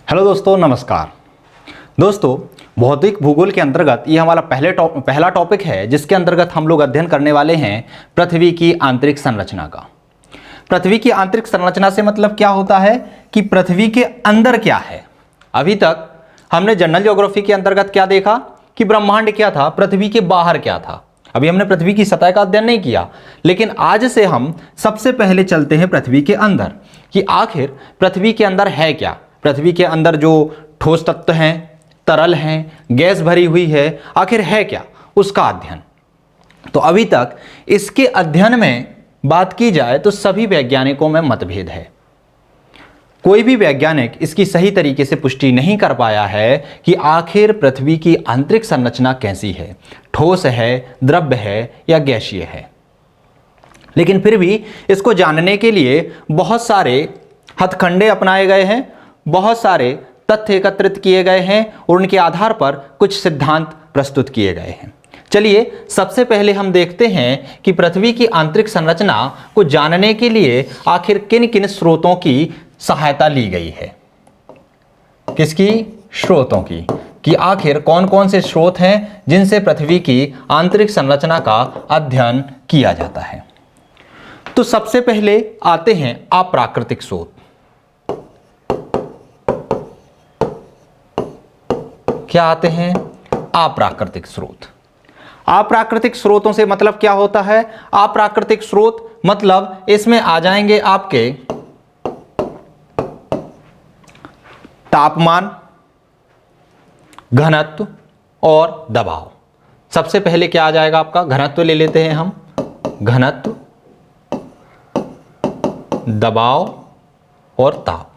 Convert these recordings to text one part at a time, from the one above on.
Hello दोस्तों, नमस्कार। दोस्तों, भौतिक भूगोल के अंतर्गत ये हमारा पहला टॉपिक है जिसके अंतर्गत हम लोग अध्ययन करने वाले हैं पृथ्वी की आंतरिक संरचना का। पृथ्वी की आंतरिक संरचना से मतलब क्या होता है कि पृथ्वी के अंदर क्या है। अभी तक हमने जनरल ज्योग्राफी के अंतर्गत क्या देखा कि ब्रह्मांड क्या था, पृथ्वी के बाहर क्या था। अभी हमने पृथ्वी की सतह का अध्ययन नहीं किया, लेकिन आज से हम सबसे पहले चलते हैं पृथ्वी के अंदर कि आखिर पृथ्वी के अंदर है क्या। पृथ्वी के अंदर जो ठोस तत्व हैं, तरल हैं, गैस भरी हुई है, आखिर है क्या, उसका अध्ययन। तो अभी तक इसके अध्ययन में बात की जाए तो सभी वैज्ञानिकों में मतभेद है। कोई भी वैज्ञानिक इसकी सही तरीके से पुष्टि नहीं कर पाया है कि आखिर पृथ्वी की आंतरिक संरचना कैसी है, ठोस है, द्रव्य है या गैसीय है। लेकिन फिर भी इसको जानने के लिए बहुत सारे हथकंडे अपनाए गए हैं, बहुत सारे तथ्य एकत्रित किए गए हैं और उनके आधार पर कुछ सिद्धांत प्रस्तुत किए गए हैं। चलिए सबसे पहले हम देखते हैं कि पृथ्वी की आंतरिक संरचना को जानने के लिए आखिर किन किन स्रोतों की सहायता ली गई है। किसकी? स्रोतों की। कि आखिर कौन कौन से स्रोत हैं जिनसे पृथ्वी की आंतरिक संरचना का अध्ययन किया जाता है। तो सबसे पहले आते हैं अप्राकृतिक स्रोत। क्या आते हैं? अप्राकृतिक स्रोत। अप्राकृतिक स्रोतों से मतलब क्या होता है? अप्राकृतिक स्रोत मतलब इसमें आ जाएंगे आपके तापमान, घनत्व और दबाव। सबसे पहले क्या आ जाएगा आपका? घनत्व ले लेते हैं हम। घनत्व, दबाव और ताप।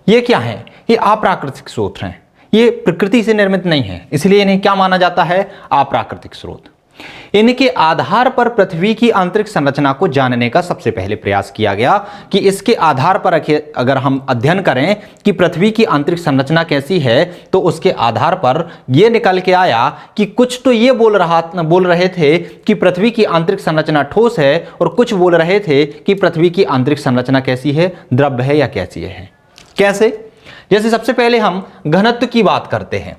ये क्या है? ये अप्राकृतिक स्रोत हैं। ये प्रकृति से निर्मित नहीं है, इसलिए इन्हें क्या माना जाता है? अप्राकृतिक स्रोत। इनके आधार पर पृथ्वी की आंतरिक संरचना को जानने का सबसे पहले प्रयास किया गया कि इसके आधार पर अगर हम अध्ययन करें कि पृथ्वी की आंतरिक संरचना कैसी है, तो उसके आधार पर यह निकल के आया कि कुछ तो ये बोल रहे थे कि पृथ्वी की आंतरिक संरचना ठोस है और कुछ बोल रहे थे कि पृथ्वी की आंतरिक संरचना कैसी है, द्रव्य है या गैसीय है। कैसे? जैसे सबसे पहले हम घनत्व की बात करते हैं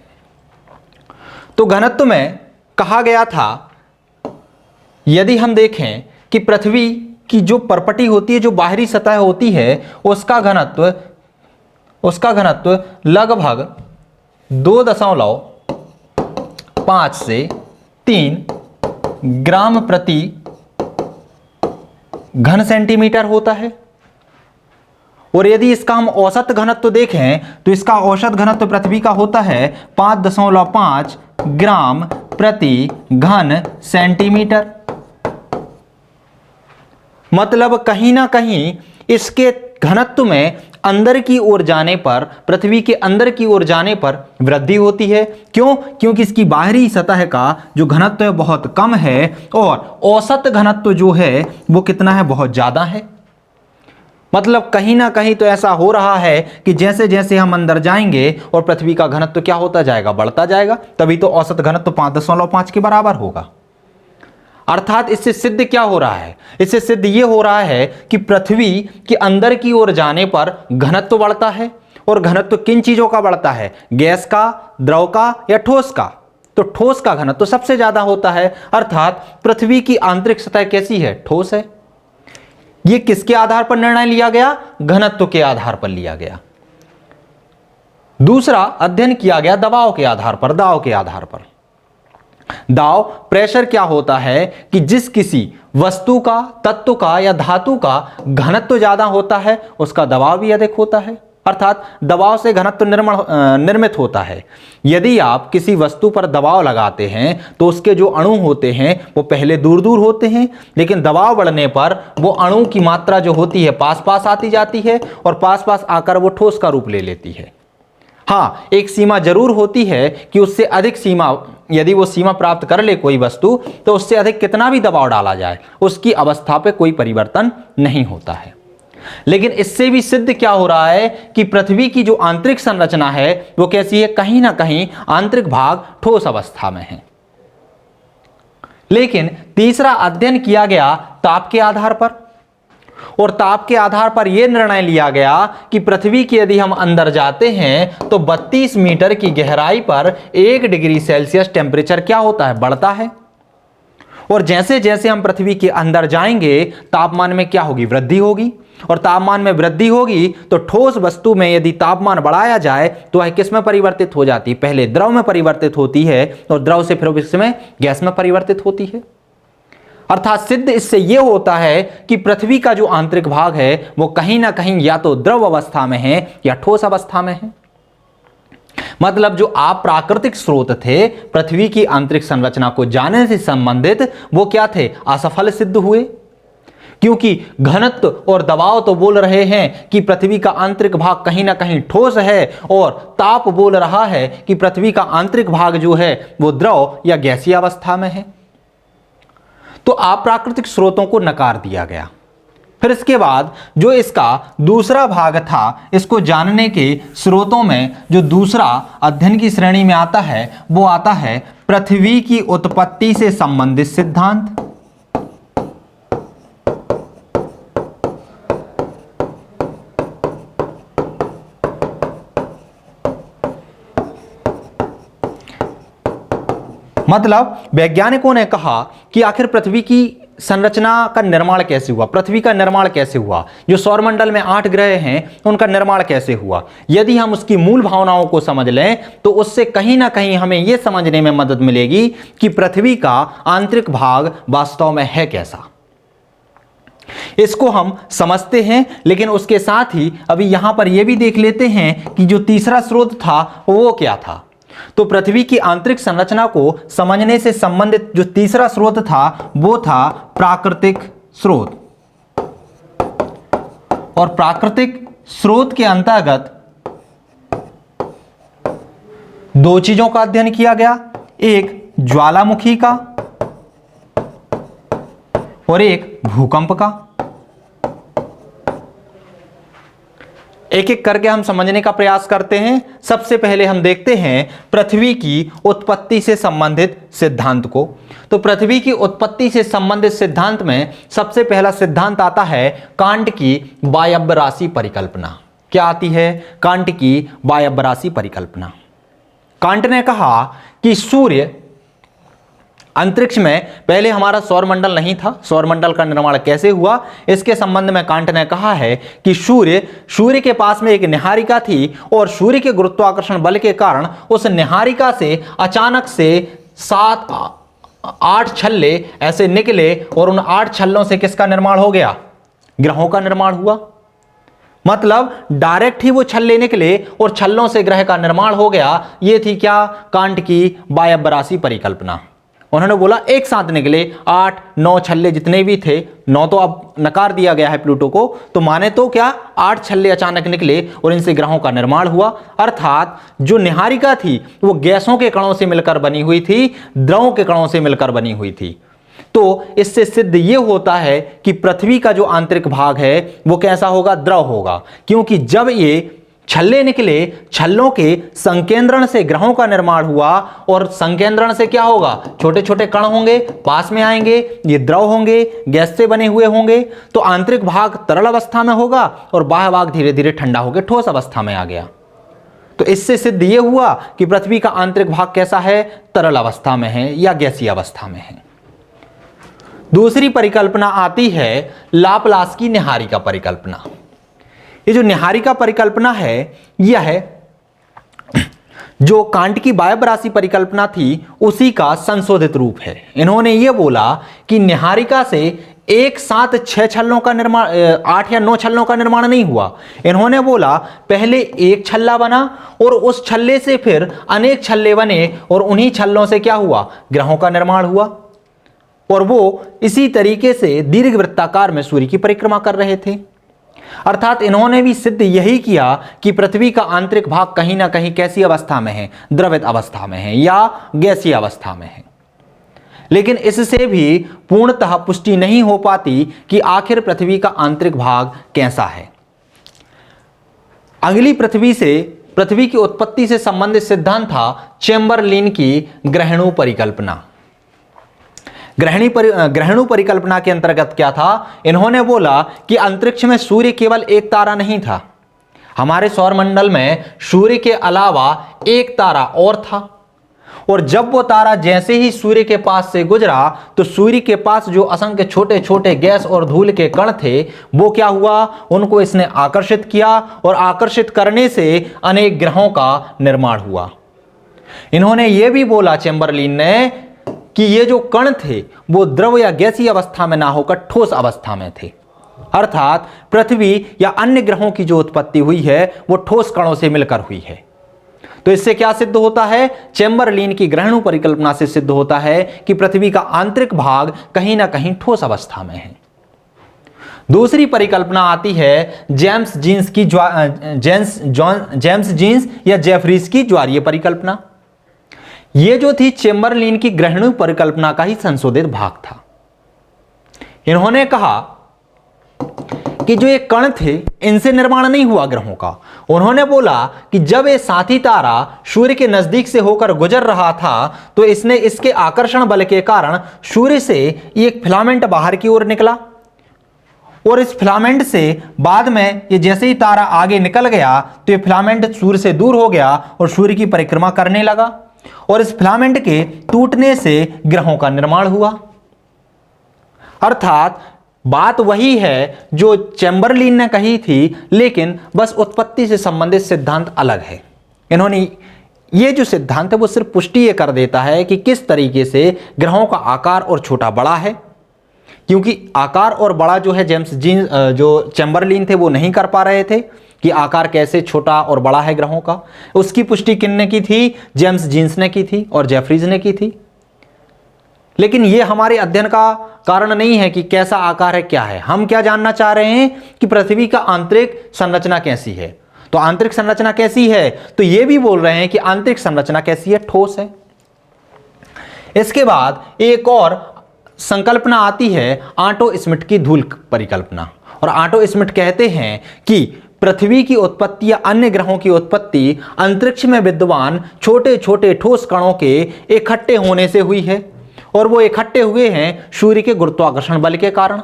तो घनत्व में कहा गया था, यदि हम देखें कि पृथ्वी की जो परपटी होती है, जो बाहरी सतह होती है, उसका घनत्व लगभग 2.5 से 3 ग्राम प्रति घन सेंटीमीटर होता है। और यदि इसका हम औसत घनत्व देखें तो इसका औसत घनत्व पृथ्वी का होता है 5.5 ग्राम प्रति घन सेंटीमीटर। मतलब कहीं ना कहीं इसके घनत्व में अंदर की ओर जाने पर, पृथ्वी के अंदर की ओर जाने पर वृद्धि होती है। क्यों? क्योंकि इसकी बाहरी सतह का जो घनत्व है बहुत कम है और औसत घनत्व जो है वो कितना है? बहुत ज्यादा है। मतलब कहीं ना कहीं तो ऐसा हो रहा है कि जैसे जैसे हम अंदर जाएंगे और पृथ्वी का घनत्व क्या होता जाएगा? बढ़ता जाएगा। तभी तो औसत घनत्व 5.5 के बराबर होगा। अर्थात इससे सिद्ध क्या हो रहा है? इससे सिद्ध ये हो रहा है कि पृथ्वी के अंदर की ओर जाने पर घनत्व बढ़ता है। और घनत्व किन चीजों का बढ़ता है? गैस का, द्रव का या ठोस का? तो ठोस का घनत्व सबसे ज्यादा होता है। अर्थात पृथ्वी की आंतरिक सतह कैसी है? ठोस है। यह किसके आधार पर निर्णय लिया गया? घनत्व के आधार पर लिया गया। दूसरा अध्ययन किया गया दबाव के आधार पर। दाब, प्रेशर क्या होता है कि जिस किसी वस्तु का, तत्व का या धातु का घनत्व ज्यादा होता है उसका दबाव भी अधिक होता है। अर्थात दबाव से घनत्व निर्मित होता है। यदि आप किसी वस्तु पर दबाव लगाते हैं तो उसके जो अणु होते हैं वो पहले दूर दूर होते हैं, लेकिन दबाव बढ़ने पर वो अणु की मात्रा जो होती है पास पास आती जाती है और पास पास आकर वो ठोस का रूप ले लेती है। हाँ, एक सीमा जरूर होती है कि उससे अधिक सीमा, यदि वो सीमा प्राप्त कर ले कोई वस्तु, तो उससे अधिक कितना भी दबाव डाला जाए उसकी अवस्था पे कोई परिवर्तन नहीं होता है। लेकिन इससे भी सिद्ध क्या हो रहा है कि पृथ्वी की जो आंतरिक संरचना है वो कैसी है? कहीं ना कहीं आंतरिक भाग ठोस अवस्था में है। लेकिन तीसरा अध्ययन किया गया ताप के आधार पर। और ताप के आधार पर यह निर्णय लिया गया कि पृथ्वी के यदि हम अंदर जाते हैं तो 32 मीटर की गहराई पर 1 डिग्री सेल्सियस टेम्परेचर क्या होता है, बढ़ता है। और जैसे जैसे हम पृथ्वी के अंदर जाएंगे तापमान में क्या होगी, वृद्धि होगी। और तापमान में वृद्धि होगी तो ठोस वस्तु में यदि तापमान बढ़ाया जाए तो वह किस में परिवर्तित हो जाती है, पहले द्रव में परिवर्तित होती है और द्रव से फिर इसमें गैस में परिवर्तित होती है। अर्थात सिद्ध इससे यह होता है कि पृथ्वी का जो आंतरिक भाग है वो कहीं ना कहीं या तो द्रव अवस्था में है या ठोस अवस्था में है। मतलब जो आप प्राकृतिक स्रोत थे पृथ्वी की आंतरिक संरचना को जानने से संबंधित, वो क्या थे, असफल सिद्ध हुए। क्योंकि घनत्व और दबाव तो बोल रहे हैं कि पृथ्वी का आंतरिक भाग कहीं ना कहीं ठोस है और ताप बोल रहा है कि पृथ्वी का आंतरिक भाग जो है वो द्रव या गैसीय अवस्था में है। तो अप्राकृतिक स्रोतों को नकार दिया गया। फिर इसके बाद जो इसका दूसरा भाग था, इसको जानने के स्रोतों में जो दूसरा अध्ययन की श्रेणी में आता है वो आता है पृथ्वी की उत्पत्ति से संबंधित सिद्धांत। मतलब वैज्ञानिकों ने कहा कि आखिर पृथ्वी की संरचना का निर्माण कैसे हुआ, पृथ्वी का निर्माण कैसे हुआ, जो सौरमंडल में 8 ग्रह हैं उनका निर्माण कैसे हुआ। यदि हम उसकी मूल भावनाओं को समझ लें तो उससे कहीं ना कहीं हमें यह समझने में मदद मिलेगी कि पृथ्वी का आंतरिक भाग वास्तव में है कैसा। इसको हम समझते हैं, लेकिन उसके साथ ही अभी यहां पर यह भी देख लेते हैं कि जो तीसरा स्रोत था वो क्या था। तो पृथ्वी की आंतरिक संरचना को समझने से संबंधित जो तीसरा स्रोत था वो था प्राकृतिक स्रोत। और प्राकृतिक स्रोत के अंतर्गत 2 चीजों का अध्ययन किया गया, एक ज्वालामुखी का और एक भूकंप का। एक एक करके हम समझने का प्रयास करते हैं। सबसे पहले हम देखते हैं पृथ्वी की उत्पत्ति से संबंधित सिद्धांत को। तो पृथ्वी की उत्पत्ति से संबंधित सिद्धांत में सबसे पहला सिद्धांत आता है कांट की वायव्य राशि परिकल्पना। क्या आती है, कांट की वायव्य राशि परिकल्पना। कांट ने कहा कि सूर्य अंतरिक्ष में, पहले हमारा सौरमंडल नहीं था, सौरमंडल का निर्माण कैसे हुआ इसके संबंध में कांट ने कहा है कि सूर्य के पास में एक निहारिका थी और सूर्य के गुरुत्वाकर्षण बल के कारण उस निहारिका से अचानक से 7-8 छल्ले ऐसे निकले और उन 8 छल्लों से किसका निर्माण हो गया, ग्रहों का निर्माण हुआ। मतलब डायरेक्ट ही वो छल्ले निकले और छल्लों से ग्रह का निर्माण हो गया। ये थी क्या, कांट की वायव्य राशि परिकल्पना। उन्होंने बोला एक साथ निकले 8-9 छल्ले जितने भी थे, 9 तो अब नकार दिया गया है प्लूटो को, तो माने तो क्या 8 छल्ले अचानक निकले और इनसे ग्रहों का निर्माण हुआ। अर्थात जो निहारिका थी वो गैसों के कणों से मिलकर बनी हुई थी, द्रवों के कणों से मिलकर बनी हुई थी। तो इससे सिद्ध ये होता है कि पृथ्वी का जो आंतरिक भाग है वो कैसा होगा, द्रव होगा। क्योंकि जब ये छल्ले निकले, छल्लों के संकेंद्रण से ग्रहों का निर्माण हुआ और संकेंद्रण से क्या होगा, छोटे छोटे कण होंगे, पास में आएंगे, ये द्रव होंगे, गैस से बने हुए होंगे। तो आंतरिक भाग तरल अवस्था में होगा और बाह्य भाग धीरे धीरे ठंडा होकर ठोस अवस्था में आ गया। तो इससे सिद्ध ये हुआ कि पृथ्वी का आंतरिक भाग कैसा है, तरल अवस्था में है या गैसीय अवस्था में है। दूसरी परिकल्पना आती है लाप्लास की निहारिका परिकल्पना। ये जो निहारिका परिकल्पना है यह है जो कांट की वायव्य राशि परिकल्पना थी उसी का संशोधित रूप है। इन्होंने ये बोला कि निहारिका से एक साथ 6 छल्लों का निर्माण, 8 या 9 छल्लों का निर्माण नहीं हुआ। इन्होंने बोला पहले एक छल्ला बना और उस छल्ले से फिर अनेक छल्ले बने और उन्हीं छल्लों से क्या हुआ, ग्रहों का निर्माण हुआ। और वो इसी तरीके से दीर्घवृत्ताकार में सूर्य की परिक्रमा कर रहे थे। अर्थात इन्होंने भी सिद्ध यही किया कि पृथ्वी का आंतरिक भाग कहीं ना कहीं कैसी अवस्था में है, द्रवित अवस्था में है या गैसीय अवस्था में है। लेकिन इससे भी पूर्णतः पुष्टि नहीं हो पाती कि आखिर पृथ्वी का आंतरिक भाग कैसा है। अगली पृथ्वी की उत्पत्ति से संबंधित सिद्धांत था चेम्बरलिन की ग्रहणु परिकल्पना। ग्रहणु परिकल्पना के अंतर्गत क्या था, इन्होंने बोला कि अंतरिक्ष में सूर्य केवल एक तारा नहीं था, हमारे सौरमंडल में सूर्य के अलावा एक तारा और था, और जब वो तारा जैसे ही सूर्य के पास से गुजरा तो सूर्य के पास जो असंख्य छोटे छोटे गैस और धूल के कण थे वो क्या हुआ, उनको इसने आकर्षित किया, और आकर्षित करने से अनेक ग्रहों का निर्माण हुआ। इन्होंने ये भी बोला, चैम्बरलिन ने, कि ये जो कण थे वो द्रव या गैसीय अवस्था में ना होकर ठोस अवस्था में थे, अर्थात पृथ्वी या अन्य ग्रहों की जो उत्पत्ति हुई है वो ठोस कणों से मिलकर हुई है। तो इससे क्या सिद्ध होता है, चैम्बरलिन की ग्रहणु परिकल्पना से सिद्ध होता है कि पृथ्वी का आंतरिक भाग कहीं ना कहीं ठोस अवस्था में है। दूसरी परिकल्पना आती है जेम्स जीन्स या जेफरीज की ज्वारीय परिकल्पना। यह जो थी चैम्बरलिन की ग्रहणु परिकल्पना का ही संशोधित भाग था। इन्होंने कहा कि जो ये कण थे इनसे निर्माण नहीं हुआ ग्रहों का। उन्होंने बोला कि जब ये साथी तारा सूर्य के नजदीक से होकर गुजर रहा था तो इसने इसके आकर्षण बल के कारण सूर्य से एक फिलामेंट बाहर की ओर निकला, और इस फिलामेंट से बाद में ये जैसे ही तारा आगे निकल गया तो ये फिलामेंट सूर्य से दूर हो गया और सूर्य की परिक्रमा करने लगा, और इस फिलामेंट के टूटने से ग्रहों का निर्माण हुआ। अर्थात बात वही है जो चैम्बरलिन ने कही थी, लेकिन बस उत्पत्ति से संबंधित सिद्धांत अलग है। इन्होंने ये जो सिद्धांत है वो सिर्फ पुष्टि ये कर देता है कि किस तरीके से ग्रहों का आकार और छोटा बड़ा है, क्योंकि आकार और बड़ा जो है जो चैम्बरलिन थे वो नहीं कर पा रहे थे कि आकार कैसे छोटा और बड़ा है ग्रहों का। उसकी पुष्टि किसने की थी, जेम्स जीन्स ने की थी और जेफरीज ने की थी। लेकिन यह हमारे अध्ययन का कारण नहीं है कि कैसा आकार है, क्या है। हम क्या जानना चाह रहे हैं कि पृथ्वी का आंतरिक संरचना कैसी है। तो आंतरिक संरचना कैसी है, तो यह भी बोल रहे हैं कि आंतरिक संरचना कैसी है, ठोस है। इसके बाद एक और संकल्पना आती है ऑटो स्मिथ की धूल परिकल्पना। और ऑटो स्मिथ कहते हैं कि पृथ्वी की उत्पत्ति या अन्य ग्रहों की उत्पत्ति अंतरिक्ष में विद्यमान छोटे छोटे ठोस कणों के इकट्ठे होने से हुई है, और वो इकट्ठे हुए हैं सूर्य के गुरुत्वाकर्षण बल के कारण।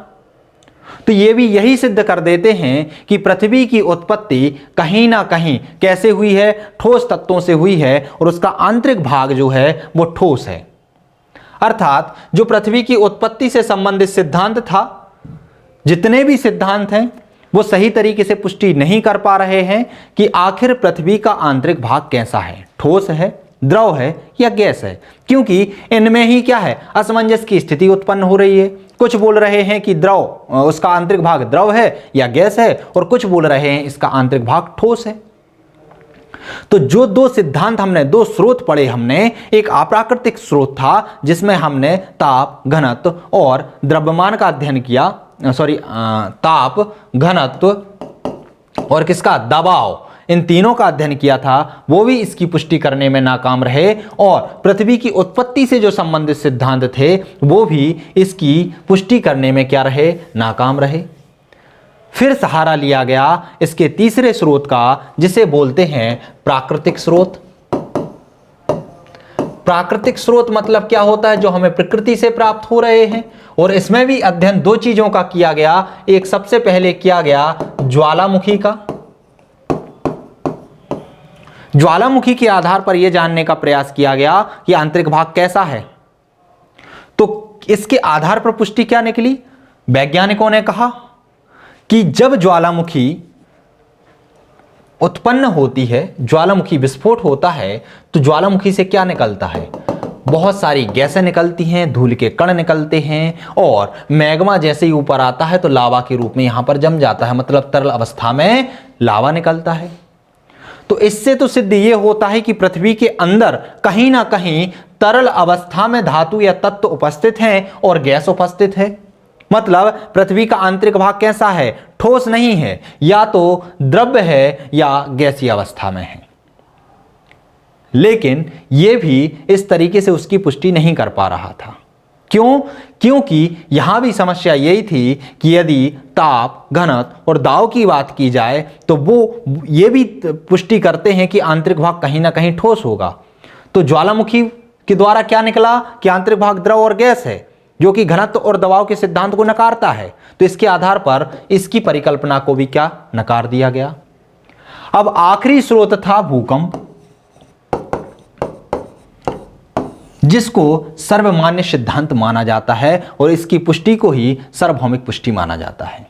तो ये भी यही सिद्ध कर देते हैं कि पृथ्वी की उत्पत्ति कहीं ना कहीं कैसे हुई है, ठोस तत्वों से हुई है, और उसका आंतरिक भाग जो है वो ठोस है। अर्थात जो पृथ्वी की उत्पत्ति से संबंधित सिद्धांत था, जितने भी सिद्धांत हैं वो सही तरीके से पुष्टि नहीं कर पा रहे हैं कि आखिर पृथ्वी का आंतरिक भाग कैसा है, ठोस है, द्रव है या गैस है, क्योंकि इनमें ही क्या है, असमंजस की स्थिति उत्पन्न हो रही है। कुछ बोल रहे हैं कि द्रव, उसका आंतरिक भाग द्रव है या गैस है, और कुछ बोल रहे हैं इसका आंतरिक भाग ठोस है। तो जो दो सिद्धांत हमने, दो स्रोत पढ़े हमने, एक अप्राकृतिक स्रोत था जिसमें हमने ताप, घनत्व और द्रव्यमान का अध्ययन किया, ताप, घनत्व और किसका, दबाव, इन तीनों का अध्ययन किया था। वो भी इसकी पुष्टि करने में नाकाम रहे, और पृथ्वी की उत्पत्ति से जो संबंधित सिद्धांत थे वो भी इसकी पुष्टि करने में क्या रहे, नाकाम रहे। फिर सहारा लिया गया इसके तीसरे स्रोत का, जिसे बोलते हैं प्राकृतिक स्रोत। प्राकृतिक स्रोत मतलब क्या होता है, जो हमें प्रकृति से प्राप्त हो रहे हैं। और इसमें भी अध्ययन दो चीजों का किया गया। एक सबसे पहले किया गया ज्वालामुखी का। ज्वालामुखी के आधार पर यह जानने का प्रयास किया गया कि आंतरिक भाग कैसा है। तो इसके आधार पर पुष्टि क्या निकली, वैज्ञानिकों ने कहा कि जब ज्वालामुखी उत्पन्न होती है, ज्वालामुखी विस्फोट होता है, तो ज्वालामुखी से क्या निकलता है, बहुत सारी गैसें निकलती हैं, धूल के कण निकलते हैं, और मैग्मा जैसे ही ऊपर आता है तो लावा के रूप में यहां पर जम जाता है, मतलब तरल अवस्था में लावा निकलता है। तो इससे तो सिद्ध ये होता है कि पृथ्वी के अंदर कहीं ना कहीं तरल अवस्था में धातु या तत्व उपस्थित हैं और गैस उपस्थित है। मतलब पृथ्वी का आंतरिक भाग कैसा है, ठोस नहीं है, या तो द्रव्य है या गैसीय अवस्था में है। लेकिन यह भी इस तरीके से उसकी पुष्टि नहीं कर पा रहा था। क्यों? क्योंकि यहां भी समस्या यही थी कि यदि ताप, घनत्व और दाब की बात की जाए तो वो ये भी पुष्टि करते हैं कि आंतरिक भाग कहीं ना कहीं ठोस होगा। तो ज्वालामुखी के द्वारा क्या निकला कि आंतरिक भाग द्रव और गैस है। जो कि घनत्व और दबाव के सिद्धांत को नकारता है। तो इसके आधार पर इसकी परिकल्पना को भी क्या नकार दिया गया। अब आखिरी स्रोत था भूकंप, जिसको सर्वमान्य सिद्धांत माना जाता है और इसकी पुष्टि को ही सार्वभौमिक पुष्टि माना जाता है।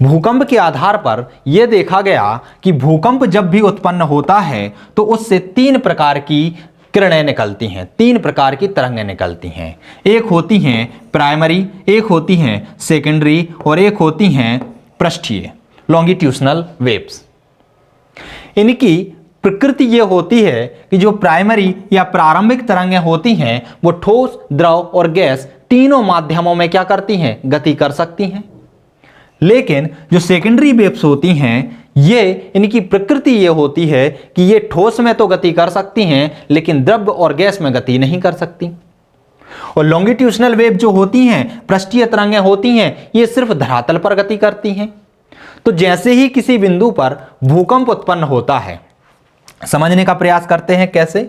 भूकंप के आधार पर यह देखा गया कि भूकंप जब भी उत्पन्न होता है तो उससे तीन प्रकार की किरणें निकलती हैं, तीन प्रकार की तरंगें निकलती हैं। एक होती हैं प्राइमरी, एक होती हैं सेकेंडरी और एक होती हैं पृष्ठीय, लॉन्गिट्यूशनल वेव्स। इनकी प्रकृति ये होती है कि जो प्राइमरी या प्रारंभिक तरंगें होती हैं वो ठोस, द्रव और गैस तीनों माध्यमों में क्या करती हैं, गति कर सकती हैं। लेकिन जो सेकेंडरी वेव्स होती हैं ये इनकी प्रकृति ये होती है कि ये ठोस में तो गति कर सकती हैं लेकिन द्रव और गैस में गति नहीं कर सकती। और लॉन्गिट्यूशनल वेव जो होती हैं, पृष्ठीय तरंगें होती हैं, ये सिर्फ धरातल पर गति करती हैं। तो जैसे ही किसी बिंदु पर भूकंप उत्पन्न होता है, समझने का प्रयास करते हैं कैसे।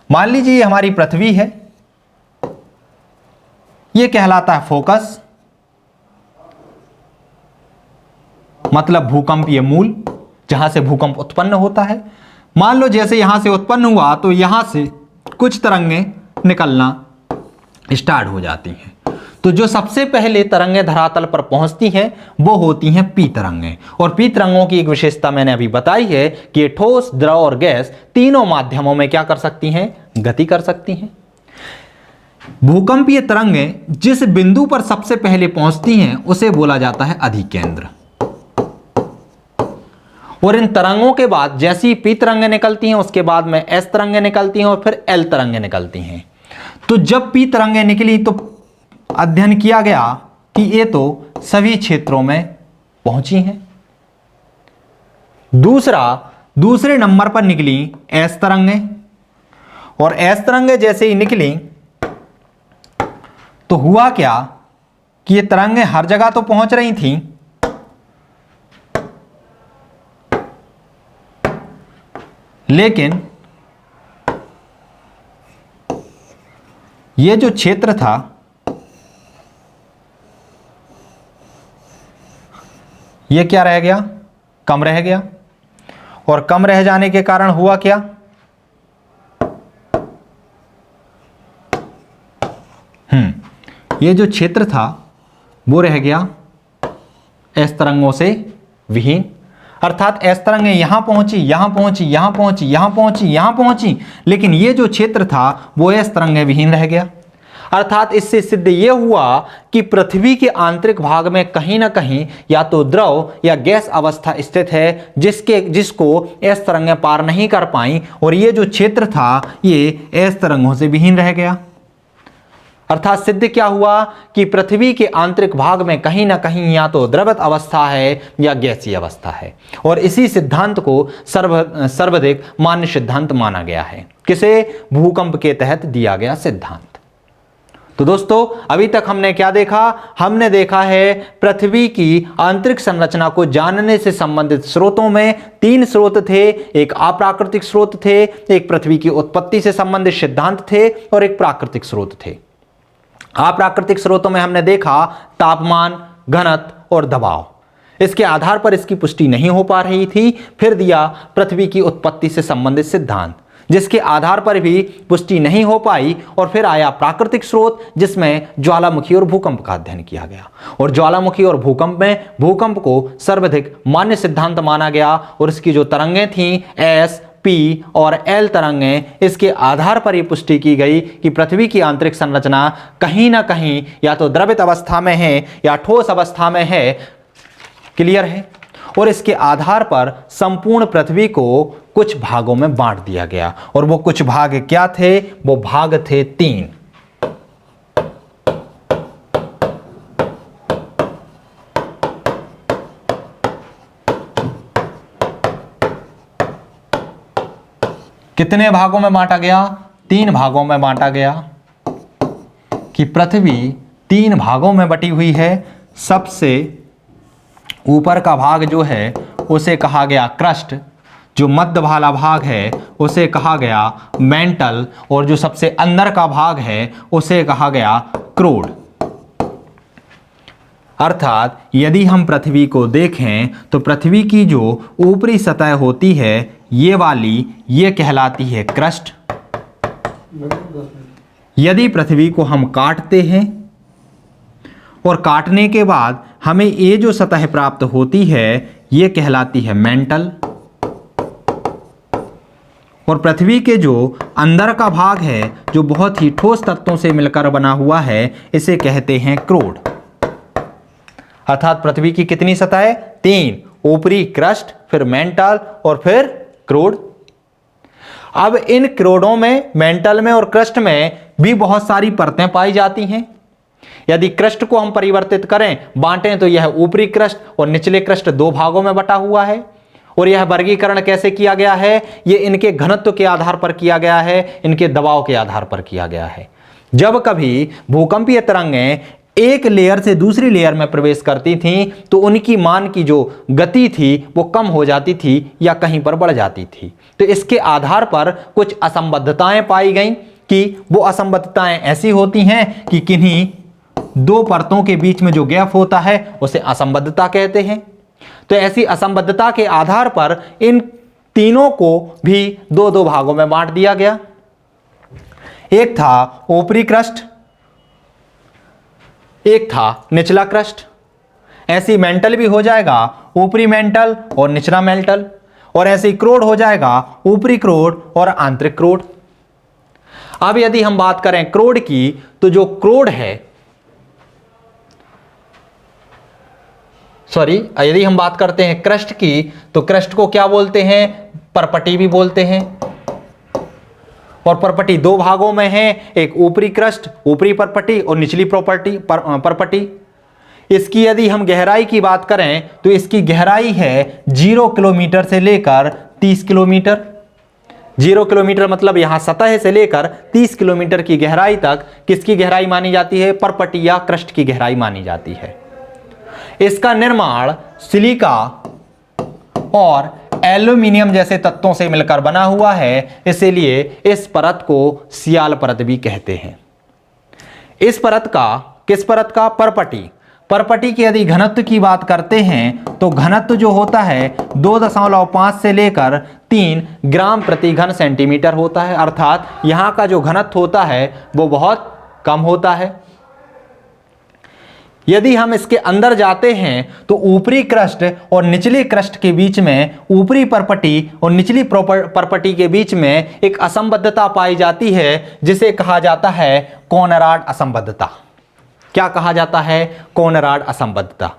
मान लीजिए हमारी पृथ्वी है, यह कहलाता है फोकस, मतलब भूकंपीय मूल, जहां से भूकंप उत्पन्न होता है। मान लो जैसे यहां से उत्पन्न हुआ तो यहां से कुछ तरंगें निकलना स्टार्ट हो जाती हैं। तो जो सबसे पहले तरंगें धरातल पर पहुंचती हैं वो होती हैं पी तरंगें। और पी तरंगों की एक विशेषता मैंने अभी बताई है कि ये ठोस, द्रव और गैस तीनों माध्यमों में क्या कर सकती हैं, गति कर सकती हैं। भूकंपीय तरंगें जिस बिंदु पर सबसे पहले पहुंचती हैं उसे बोला जाता है अधिकेंद्र। और इन तरंगों के बाद जैसी पी तरंगें निकलती हैं उसके बाद में एस तरंगें निकलती हैं और फिर एल तरंगें निकलती हैं। तो जब पी तरंगें निकली तो अध्ययन किया गया कि ये तो सभी क्षेत्रों में पहुंची हैं। दूसरे नंबर पर निकली एस तरंगें, और एस तरंगें जैसे ही निकली तो हुआ क्या कि ये तरंगें हर जगह तो पहुंच रही थीं, लेकिन ये जो क्षेत्र था ये क्या रह गया, कम रह गया। और कम रह जाने के कारण हुआ क्या, ये जो क्षेत्र था वो रह गया एस तरंगों से विहीन। अर्थात एस तरंगें यहां पहुंची, यहां पहुंची, यहां पहुंची, यहां पहुंची, यहां पहुंची, लेकिन ये जो क्षेत्र था वो एस तरंगें विहीन रह गया। अर्थात इससे सिद्ध ये हुआ कि पृथ्वी के आंतरिक भाग में कहीं ना कहीं या तो द्रव या गैस अवस्था स्थित है जिसको एस तरंगें पार नहीं कर पाई, और ये जो क्षेत्र था ये एस तरंगों से विहीन रह गया। अर्थात सिद्ध क्या हुआ कि पृथ्वी के आंतरिक भाग में कहीं ना कहीं या तो द्रवित अवस्था है या गैसीय अवस्था है। और इसी सिद्धांत को सर्वाधिक मान्य सिद्धांत माना गया है। किसे, भूकंप के तहत दिया गया सिद्धांत। तो दोस्तों अभी तक हमने क्या देखा, हमने देखा है पृथ्वी की आंतरिक संरचना को जानने से संबंधित स्रोतों में तीन स्रोत थे। एक अप्राकृतिक स्रोत थे, एक पृथ्वी की उत्पत्ति से संबंधित सिद्धांत थे और एक प्राकृतिक स्रोत थे। अप्राकृतिक स्रोतों में हमने देखा तापमान, घनत्व और दबाव। इसके आधार पर इसकी पुष्टि नहीं हो पा रही थी। फिर दिया पृथ्वी की उत्पत्ति से संबंधित सिद्धांत, जिसके आधार पर भी पुष्टि नहीं हो पाई। और फिर आया प्राकृतिक स्रोत, जिसमें ज्वालामुखी और भूकंप का अध्ययन किया गया। और ज्वालामुखी और भूकंप में भूकंप को सर्वाधिक मान्य सिद्धांत माना गया। और इसकी जो तरंगें थीं एस, पी और एल तरंगें, इसके आधार पर यह पुष्टि की गई कि पृथ्वी की आंतरिक संरचना कहीं ना कहीं या तो द्रवित अवस्था में है या ठोस अवस्था में है। क्लियर है। और इसके आधार पर संपूर्ण पृथ्वी को कुछ भागों में बांट दिया गया। और वो कुछ भाग क्या थे, वो भाग थे तीन। कितने भागों में बांटा गया, तीन भागों में बांटा गया। कि पृथ्वी तीन भागों में बटी हुई है। सबसे ऊपर का भाग जो है उसे कहा गया क्रस्ट, जो मध्य वाला भाग है उसे कहा गया मेंटल, और जो सबसे अंदर का भाग है उसे कहा गया क्रोड। अर्थात यदि हम पृथ्वी को देखें तो पृथ्वी की जो ऊपरी सतह होती है ये वाली, ये कहलाती है क्रस्ट। यदि पृथ्वी को हम काटते हैं और काटने के बाद हमें ये जो सतह प्राप्त होती है ये कहलाती है मेंटल, और पृथ्वी के जो अंदर का भाग है जो बहुत ही ठोस तत्वों से मिलकर बना हुआ है इसे कहते हैं क्रोड। अर्थात पृथ्वी की कितनी सतह? 3, ऊपरी क्रस्ट, फिर मेंटल और फिर क्रोड। अब इन क्रोडों में, मेंटल में और क्रस्ट में भी बहुत सारी परतें पाई जाती हैं। यदि क्रस्ट को हम परिवर्तित करें, बांटें, तो यह ऊपरी क्रस्ट और निचले क्रस्ट 2 भागों में बटा हुआ है। और यह वर्गीकरण कैसे किया गया है? ये इनके घनत्व के आधार पर किया गया है, इनके दबाव के आधार पर किया गया है। जब कभी भूकंपीय तरंगें एक लेयर से दूसरी लेयर में प्रवेश करती थीं तो उनकी मान की जो गति थी वो कम हो जाती थी या कहीं पर बढ़ जाती थी। तो इसके आधार पर कुछ असंबद्धताएं पाई गईं कि वो असंबद्धताएं ऐसी होती हैं कि किन्हीं 2 परतों के बीच में जो गैप होता है उसे असंबद्धता कहते हैं। तो ऐसी असंबद्धता के आधार पर इन तीनों को भी 2-2 भागों में बांट दिया गया। एक था ऊपरी क्रस्ट, एक था निचला क्रस्ट। ऐसी मेंटल भी हो जाएगा ऊपरी मेंटल और निचला मेंटल, और ऐसे क्रोड हो जाएगा ऊपरी क्रोड और आंतरिक क्रोड। अब यदि हम बात करें क्रोड की, तो जो क्रोड है, यदि हम बात करते हैं क्रस्ट की, तो क्रस्ट को क्या बोलते हैं? परपटी भी बोलते हैं। और परपटी 2 भागों में है, एक ऊपरी क्रस्ट, ऊपरी परपटी, और निचली परपटी। इसकी यदि हम गहराई की बात करें तो इसकी गहराई है 0 किलोमीटर से लेकर 30 किलोमीटर। 0 किलोमीटर मतलब यहां सतह से लेकर 30 किलोमीटर की गहराई तक किसकी गहराई मानी जाती है? परपटी या क्रस्ट की गहराई मानी जाती है। इसका निर्माण सिलिका और एल्यूमिनियम जैसे तत्वों से मिलकर बना हुआ है, इसलिए इस परत को सियाल परत भी कहते हैं। इस परत का, किस परत का? परपटी। परपटी की यदि घनत्व की बात करते हैं तो घनत्व जो होता है 2.5 से लेकर 3 ग्राम प्रति घन सेंटीमीटर होता है। अर्थात यहां का जो घनत्व होता है वो बहुत कम होता है। यदि हम इसके अंदर जाते हैं तो ऊपरी क्रस्ट और निचली क्रस्ट के बीच में, ऊपरी परपटी और निचली परपटी के बीच में एक असंबद्धता पाई जाती है जिसे कहा जाता है कोनराड असंबद्धता। क्या कहा जाता है? कोनराड असंबद्धता।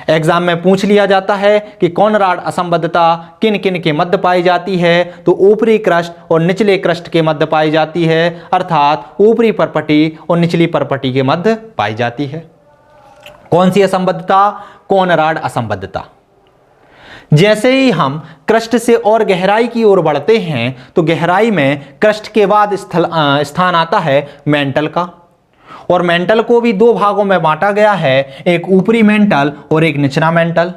एग्जाम में पूछ लिया जाता है कि कोनराड असंबद्धता किन किन के मध्य पाई जाती है, तो ऊपरी क्रस्ट और निचले क्रस्ट के मध्य पाई जाती है, अर्थात ऊपरी परपटी और निचली परपटी के मध्य पाई जाती है। कौन सी असंबद्धता? कोनराड असंबद्धता। जैसे ही हम क्रस्ट से और गहराई की ओर बढ़ते हैं तो गहराई में क्रस्ट के बाद स्थान आता है मेंटल का, और मेंटल को भी 2 भागों में बांटा गया है, एक ऊपरी मेंटल और एक निचला मेंटल।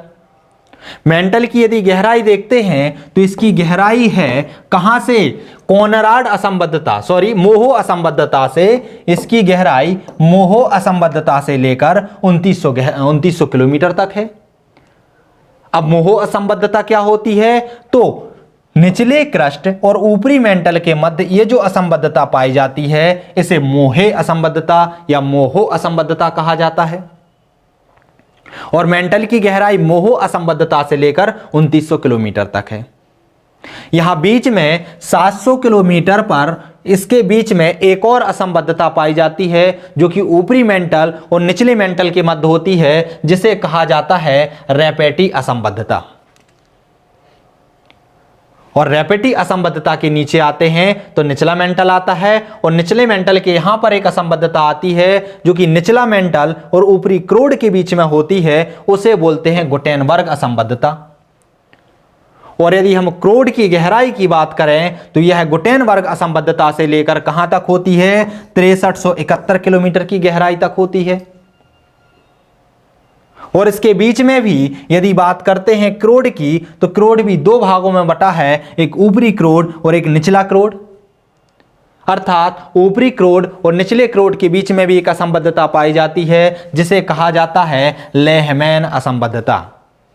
मेंटल की यदि गहराई देखते हैं तो इसकी गहराई है कहां से? कोनराड असंबद्धता, मोहो असंबद्धता से इसकी गहराई मोहो असंबद्धता से लेकर 2900 किलोमीटर तक है। अब मोहो असंबद्धता क्या होती है? तो निचले क्रस्ट और ऊपरी मेंटल के मध्य ये जो असंबद्धता पाई जाती है इसे मोहे असंबद्धता या मोहो असंबद्धता कहा जाता है। और मेंटल की गहराई मोहो असंबद्धता से लेकर 2900 किलोमीटर तक है। यहां बीच में 700 किलोमीटर पर इसके बीच में एक और असंबद्धता पाई जाती है जो कि ऊपरी मेंटल और निचले मेंटल के मध्य होती है, जिसे कहा जाता है रैपेटी असंबद्धता। और रैपेटी असंबद्धता के नीचे आते हैं तो निचला मेंटल आता है, और निचले मेंटल के यहां पर एक असंबद्धता आती है जो कि निचला मेंटल और ऊपरी क्रोड के बीच में होती है, उसे बोलते हैं गुटेनबर्ग असंबद्धता। और यदि हम क्रोड की गहराई की बात करें तो यह गुटेनबर्ग असंबद्धता से लेकर कहां तक होती है? 6371 किलोमीटर की गहराई तक होती है। और इसके बीच में भी यदि बात करते हैं क्रोड की, तो क्रोड भी दो भागों में बटा है, एक ऊपरी क्रोड और एक निचला क्रोड। अर्थात ऊपरी क्रोड और निचले क्रोड के बीच में भी एक असंबद्धता पाई जाती है, जिसे कहा जाता है लेहमैन असंबद्धता।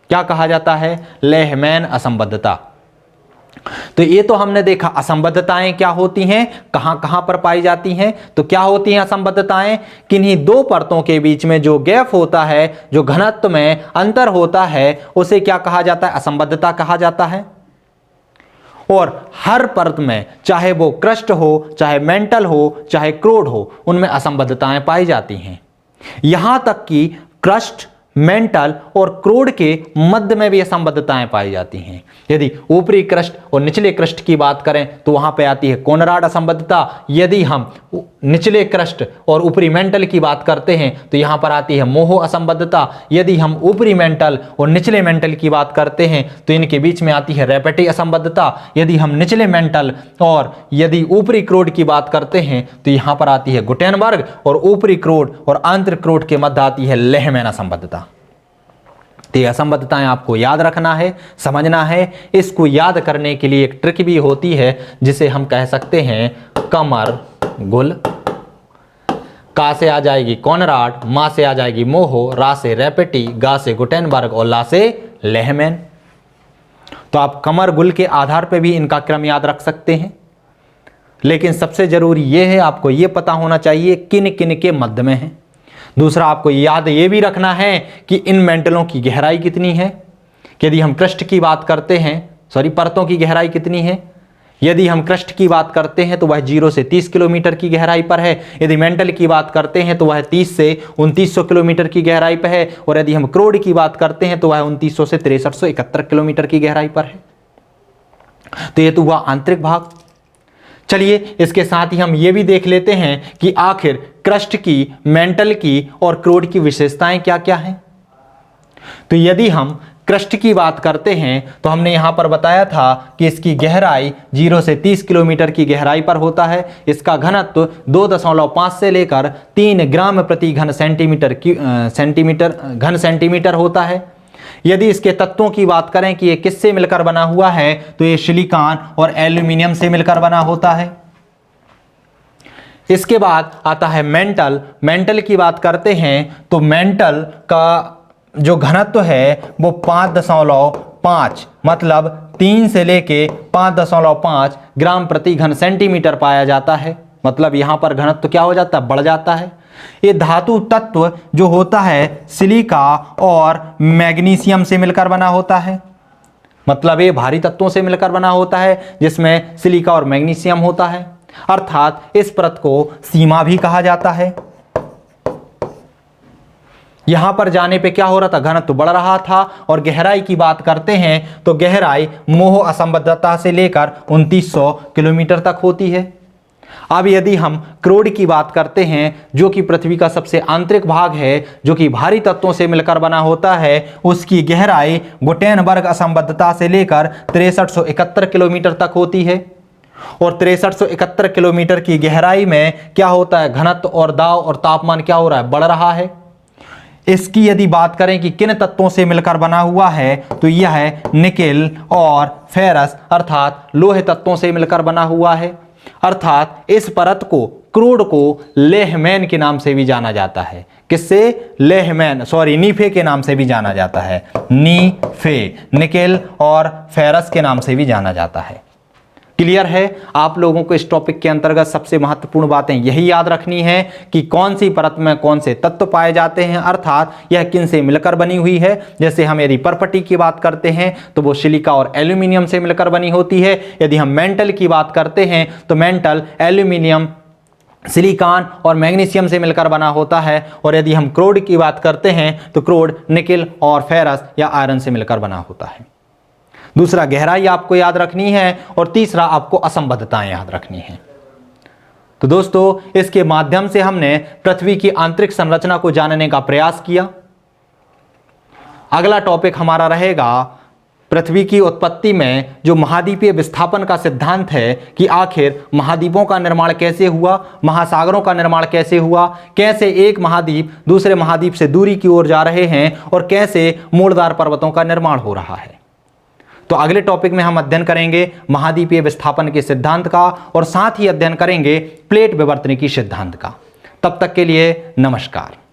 क्या कहा जाता है? लेहमैन असंबद्धता। तो ये तो हमने देखा असंबद्धताएं क्या होती हैं, कहां कहां पर पाई जाती हैं। तो क्या होती हैं असंबद्धताएं? किन्हीं दो परतों के बीच में जो गैप होता है, जो घनत्व में अंतर होता है, उसे क्या कहा जाता है? असंबद्धता कहा जाता है। और हर परत में, चाहे वो क्रस्ट हो, चाहे मेंटल हो, चाहे क्रोड हो, उनमें असंबद्धताएं पाई जाती हैं। यहां तक कि क्रस्ट, मेंटल और क्रोड के मध्य में भी असंबद्धताएं पाई जाती हैं। यदि ऊपरी क्रस्ट और निचले क्रस्ट की बात करें तो वहां पे आती है कोनराड असंबद्धता। यदि हम निचले क्रस्ट और ऊपरी मेंटल की बात करते हैं तो यहां पर आती है मोहो असंबद्धता। यदि हम ऊपरी मेंटल और निचले मेंटल की बात करते हैं तो इनके बीच में आती है रेपेटी असंबद्धता। यदि हम निचले मेंटल और यदि ऊपरी क्रोड की बात करते हैं तो यहां पर आती है गुटेनबर्ग, और ऊपरी क्रोड और आंतरिक क्रोड के मध्य आती है लेहमैन असंबद्धता। तो ये असंबद्धताएं आपको याद रखना है, समझना है। इसको याद करने के लिए एक ट्रिक भी होती है, जिसे हम कह सकते हैं कमर गुल। का से आ जाएगी कोनराड, मा से आ जाएगी मोहो, रा से रेपेटी, गा से गुटेनबर्ग और ला से लेहमैन। तो आप कमर गुल के आधार पर भी इनका क्रम याद रख सकते हैं। लेकिन सबसे जरूरी यह है, आपको यह पता होना चाहिए किन किन के मध्य में है। दूसरा, आपको याद ये भी रखना है कि इन मेंटलों की गहराई कितनी है। यदि हम क्रस्ट की बात करते हैं, परतों की गहराई कितनी है। यदि हम क्रस्ट की बात करते हैं तो वह 0 से 30 किलोमीटर की गहराई पर है। यदि मेंटल की बात करते हैं तो वह 30 से 2900 किलोमीटर की गहराई पर है। और यदि हम क्रोड की बात करते हैं तो वह 2900 से 6371 किलोमीटर की गहराई पर है। तो यह तो हुआ आंतरिक भाग। चलिए, इसके साथ ही हम ये भी देख लेते हैं कि आखिर क्रस्ट की, मेंटल की और क्रोड की विशेषताएं क्या क्या हैं। तो यदि हम क्रस्ट की बात करते हैं तो हमने यहां पर बताया था कि इसकी गहराई 0 से 30 किलोमीटर की गहराई पर होता है। इसका घनत्व 2.5 से लेकर 3 ग्राम प्रति घन सेंटीमीटर होता है। यदि इसके तत्वों की बात करें कि ये किससे मिलकर बना हुआ है, तो ये सिलिकॉन और एल्यूमिनियम से मिलकर बना होता है। इसके बाद आता है मेंटल। मेंटल की बात करते हैं तो मेंटल का जो घनत्व है वो 5.5, मतलब 3 से लेके 5.5 ग्राम प्रति घन सेंटीमीटर पाया जाता है। मतलब यहां पर घनत्व क्या हो जाता है? बढ़ जाता है। ये धातु तत्व जो होता है सिलिका और मैग्नीशियम से मिलकर बना होता है। मतलब ये भारी तत्वों से मिलकर बना होता है, जिसमें सिलिका और मैग्नीशियम होता है। अर्थात इस परत को सीमा भी कहा जाता है। यहां पर जाने पे क्या हो रहा था? घनत्व बढ़ रहा था। और गहराई की बात करते हैं तो गहराई मोह असंबद्धता से लेकर 2900 किलोमीटर तक होती है। अब यदि हम क्रोड की बात करते हैं, जो कि पृथ्वी का सबसे आंतरिक भाग है, जो कि भारी तत्वों से मिलकर बना होता है, उसकी गहराई गुटेनबर्ग असंबद्धता से लेकर 6371 किलोमीटर तक होती है। और 6371 किलोमीटर की गहराई में क्या होता है? घनत्व और दाब और तापमान क्या हो रहा है? बढ़ रहा है। इसकी यदि बात करें कि किन तत्वों से मिलकर बना हुआ है, तो यह है निकेल और फेरस, अर्थात लोहे तत्वों से मिलकर बना हुआ है। अर्थात इस परत को, क्रोड को लेहमैन के नाम से भी जाना जाता है। किससे? लेहमैन, नीफे के नाम से भी जाना जाता है। नीफे, निकेल और फेरस के नाम से भी जाना जाता है। क्लियर है? आप लोगों को इस टॉपिक के अंतर्गत सबसे महत्वपूर्ण बातें यही याद रखनी है कि कौन सी परत में कौन से तत्व पाए जाते हैं, अर्थात यह किन से मिलकर बनी हुई है। जैसे हम यदि परपटी की बात करते हैं तो वो सिलिका और एल्यूमिनियम से मिलकर बनी होती है। यदि हम मेंटल की बात करते हैं तो मेंटल एल्यूमिनियम, सिलिकॉन और मैग्नीशियम से मिलकर बना होता है। और यदि हम क्रोड की बात करते हैं तो क्रोड निकेल और फेरस या आयरन से मिलकर बना होता है। दूसरा, गहराई आपको याद रखनी है। और तीसरा, आपको असंबद्धताएं याद रखनी है। तो दोस्तों, इसके माध्यम से हमने पृथ्वी की आंतरिक संरचना को जानने का प्रयास किया। अगला टॉपिक हमारा रहेगा पृथ्वी की उत्पत्ति में जो महाद्वीपीय विस्थापन का सिद्धांत है कि आखिर महाद्वीपों का निर्माण कैसे हुआ, महासागरों का निर्माण कैसे हुआ, कैसे एक महाद्वीप दूसरे महाद्वीप से दूरी की ओर जा रहे हैं और कैसे मूलधार पर्वतों का निर्माण हो रहा है। तो अगले टॉपिक में हम अध्ययन करेंगे महाद्वीपीय विस्थापन के सिद्धांत का और साथ ही अध्ययन करेंगे प्लेट विवर्तनिकी सिद्धांत का। तब तक के लिए नमस्कार।